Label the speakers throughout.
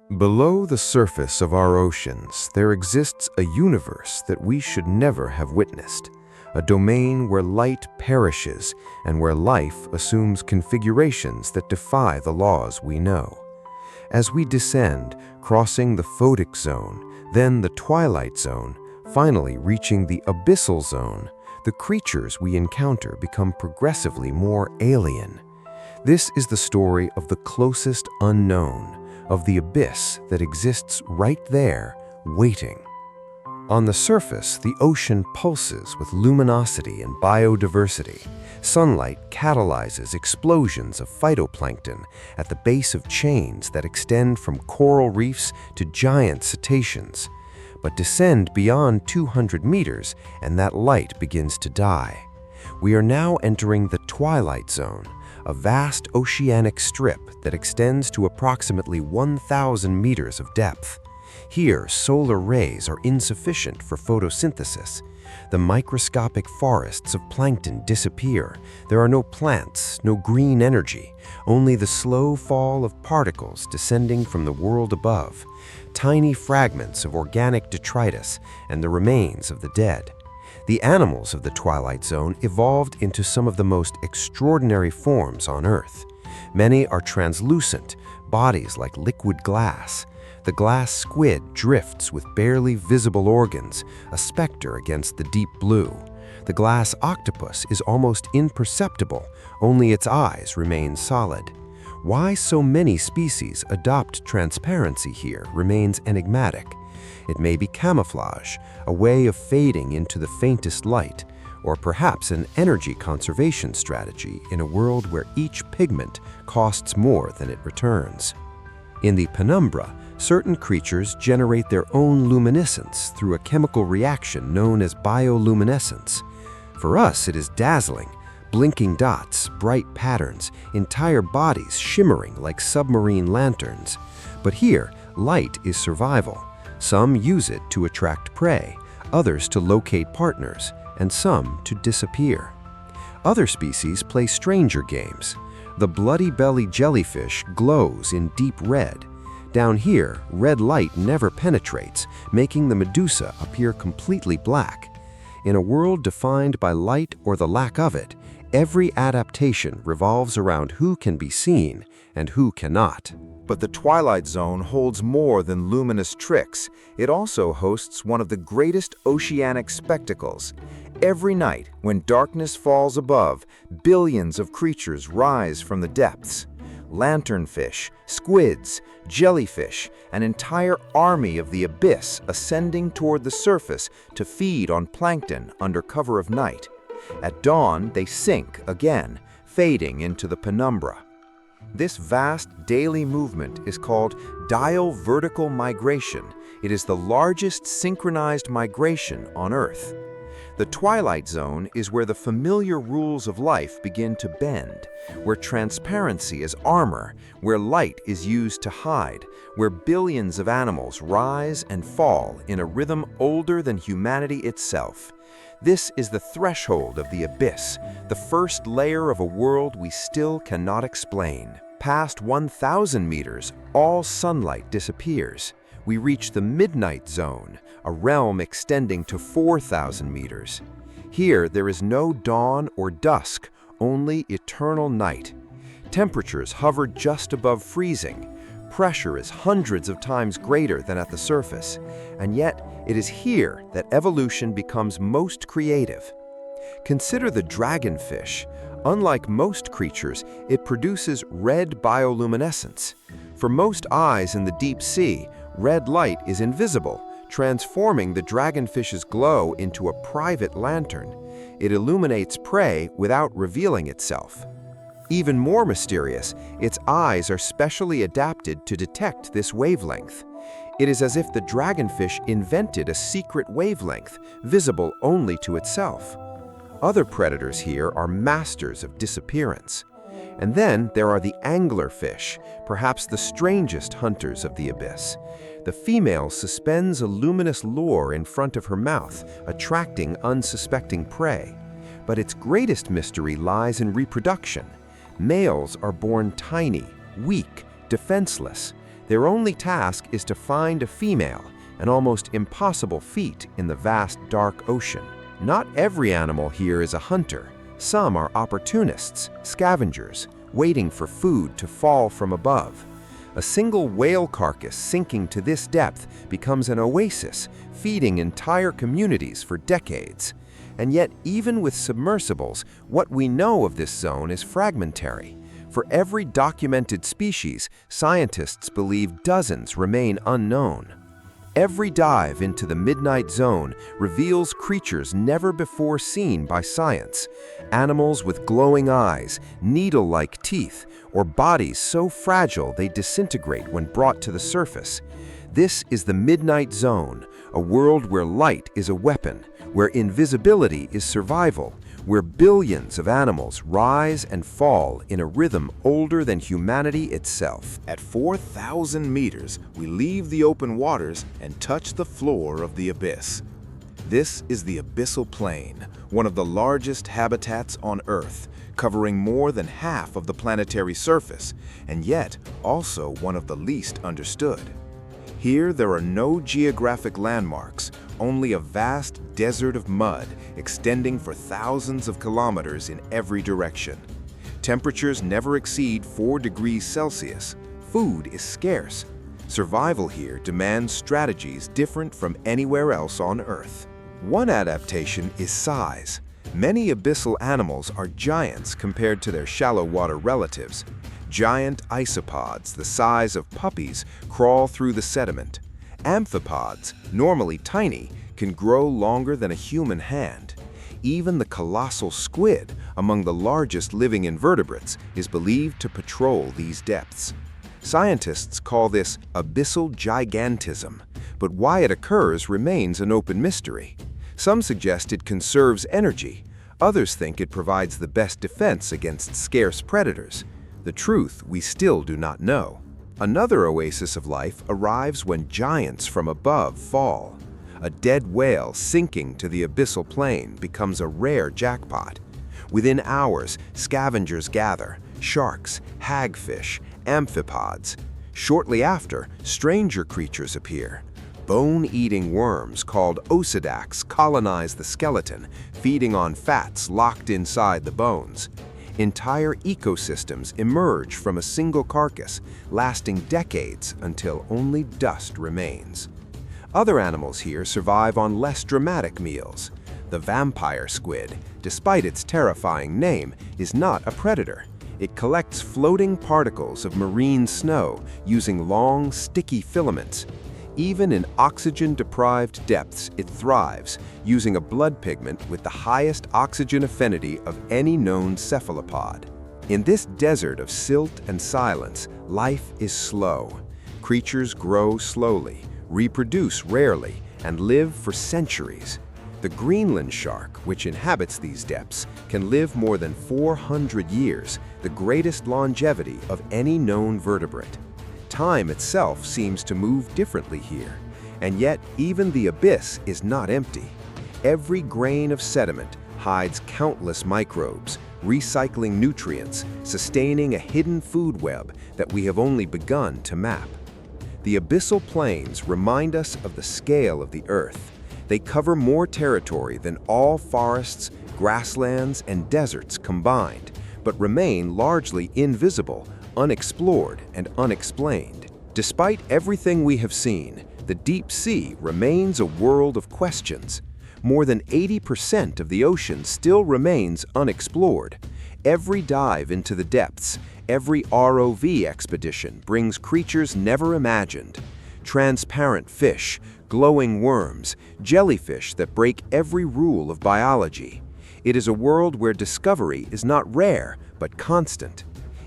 Speaker 1: Below the surface of our oceans, there exists a universe that we should never have witnessed, a domain where light perishes and where life assumes configurations that defy the laws we know. As we descend, crossing the photic zone, then the twilight zone, finally reaching the abyssal zone, the creatures we encounter become progressively more alien. This is the story of the closest unknown, of the abyss that exists right there, waiting. On the surface, the ocean pulses with luminosity and biodiversity. Sunlight catalyzes explosions of phytoplankton at the base of chains that extend from coral reefs to giant cetaceans. But descend beyond 200 meters and that light begins to die. We are now entering the twilight zone, a vast oceanic strip that extends to approximately 1,000 meters of depth. Here, solar rays are insufficient for photosynthesis. The microscopic forests of plankton disappear. There are no plants, no green energy, only the slow fall of particles descending from the world above, tiny fragments of organic detritus and the remains of the dead. The animals of the Twilight Zone evolved into some of the most extraordinary forms on Earth. Many are translucent, bodies like liquid glass. The glass squid drifts with barely visible organs, a specter against the deep blue. The glass octopus is almost imperceptible, only its eyes remain solid. Why so many species adopt transparency here remains enigmatic. It may be camouflage, a way of fading into the faintest light, or perhaps an energy conservation strategy in a world where each pigment costs more than it returns. In the penumbra, certain creatures generate their own luminescence through a chemical reaction known as bioluminescence. For us, it is dazzling. Blinking dots, bright patterns, entire bodies shimmering like submarine lanterns. But here, light is survival. Some use it to attract prey, others to locate partners, and some to disappear. Other species play stranger games. The bloody-bellied jellyfish glows in deep red. Down here, red light never penetrates, making the medusa appear completely black. In a world defined by light or the lack of it, every adaptation revolves around who can be seen and who cannot.
Speaker 2: But the Twilight Zone holds more than luminous tricks. It also hosts one of the greatest oceanic spectacles. Every night, when darkness falls above, billions of creatures rise from the depths. Lanternfish, squids, jellyfish, an entire army of the abyss ascending toward the surface to feed on plankton under cover of night. At dawn, they sink again, fading into the penumbra. This vast daily movement is called diel vertical migration. It is the largest synchronized migration on Earth. The Twilight Zone is where the familiar rules of life begin to bend, where transparency is armor, where light is used to hide, where billions of animals rise and fall in a rhythm older than humanity itself. This is the threshold of the abyss, the first layer of a world we still cannot explain. Past 1,000 meters, all sunlight disappears. We reach the midnight zone, a realm extending to 4,000 meters. Here, there is no dawn or dusk, only eternal night. Temperatures hover just above freezing. Pressure is hundreds of times greater than at the surface, and yet it is here that evolution becomes most creative. Consider the dragonfish. Unlike most creatures, it produces red bioluminescence. For most eyes in the deep sea, red light is invisible, transforming the dragonfish's glow into a private lantern. It illuminates prey without revealing itself. Even more mysterious, its eyes are specially adapted to detect this wavelength. It is as if the dragonfish invented a secret wavelength, visible only to itself. Other predators here are masters of disappearance. And then there are the anglerfish, perhaps the strangest hunters of the abyss. The female suspends a luminous lure in front of her mouth, attracting unsuspecting prey. But its greatest mystery lies in reproduction. Males are born tiny, weak, defenseless.
Speaker 1: Their only task is to find a female, an almost impossible feat in the vast dark ocean. Not every animal here is a hunter. Some are opportunists, scavengers, waiting for food to fall from above. A single whale carcass sinking to this depth becomes an oasis, feeding entire communities for decades. And yet, even with submersibles, what we know of this zone is fragmentary. For every documented species, scientists believe dozens remain unknown. Every dive into the midnight zone reveals creatures never before seen by science. Animals with glowing eyes, needle-like teeth, or bodies so fragile they disintegrate when brought to the surface. This is the midnight zone, a world where light is a weapon, where invisibility is survival, where billions of animals rise and fall in a rhythm older than humanity itself.
Speaker 2: At 4,000 meters, we leave the open waters and touch the floor of the abyss. This is the abyssal plain, one of the largest habitats on Earth, covering more than half of the planetary surface, and yet also one of the least understood. Here, there are no geographic landmarks, only a vast desert of mud extending for thousands of kilometers in every direction. Temperatures never exceed 4 degrees Celsius. Food is scarce. Survival here demands strategies different from anywhere else on Earth. One adaptation is size. Many abyssal animals are giants compared to their shallow water relatives. Giant isopods, the size of puppies, crawl through the sediment. Amphipods, normally tiny, can grow longer than a human hand. Even the colossal squid, among the largest living invertebrates, is believed to patrol these depths. Scientists call this abyssal gigantism, but why it occurs remains an open mystery. Some suggest it conserves energy. Others think it provides the best defense against scarce predators. The truth we still do not know. Another oasis of life arrives when giants from above fall. A dead whale sinking to the abyssal plain becomes a rare jackpot. Within hours, scavengers gather: sharks, hagfish, amphipods. Shortly after, stranger creatures appear. Bone-eating worms called osedacs colonize the skeleton, feeding on fats locked inside the bones. Entire ecosystems emerge from a single carcass, lasting decades until only dust remains. Other animals here survive on less dramatic meals. The vampire squid, despite its terrifying name, is not a predator. It collects floating particles of marine snow using long, sticky filaments. Even in oxygen-deprived depths, it thrives, using a blood pigment with the highest oxygen affinity of any known cephalopod. In this desert of silt and silence, life is slow. Creatures grow slowly, reproduce rarely, and live for centuries. The Greenland shark, which inhabits these depths, can live more than 400 years, the greatest longevity of any known vertebrate. Time itself seems to move differently here, and yet even the abyss is not empty. Every grain of sediment hides countless microbes, recycling nutrients, sustaining a hidden food web that we have only begun to map. The abyssal plains remind us of the scale of the Earth. They cover more territory than all forests, grasslands, and deserts combined, but remain largely invisible, unexplored, and unexplained. Despite everything we have seen, the deep sea remains a world of questions. More than 80% of the ocean still remains unexplored. Every dive into the depths, every ROV expedition brings creatures never imagined. Transparent fish, glowing worms, jellyfish that break every rule of biology. It is a world where discovery is not rare, but constant.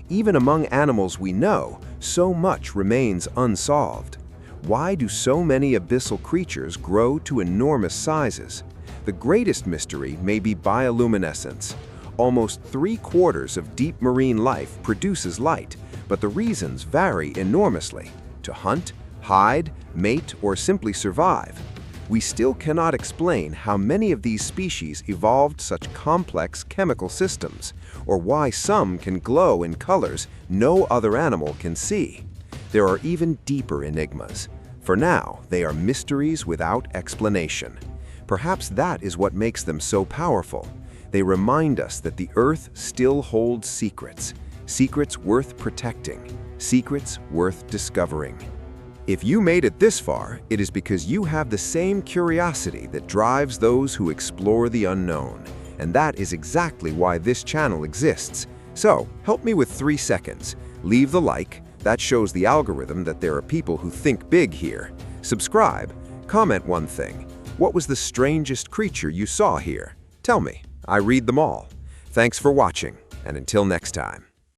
Speaker 2: Even among animals we know, so much remains unsolved. Why do so many abyssal creatures grow to enormous sizes? The greatest mystery may be bioluminescence. Almost 3/4 of deep marine life produces light, but the reasons vary enormously. To hunt, hide, mate, or simply survive. We still cannot explain how many of these species evolved such complex chemical systems, or why some can glow in colors no other animal can see.
Speaker 1: There are even deeper enigmas. For now, they are mysteries without explanation. Perhaps that is what makes them so powerful. They remind us that the Earth still holds secrets, secrets worth protecting, secrets worth discovering. If you made it this far, it is because you have the same curiosity that drives those who explore the unknown. And that is exactly why this channel exists. So, help me with 3 seconds. Leave the like, that shows the algorithm that there are people who think big here. Subscribe, comment one thing. What was the strangest creature you saw here? Tell me. I read them all. Thanks for watching, and until next time.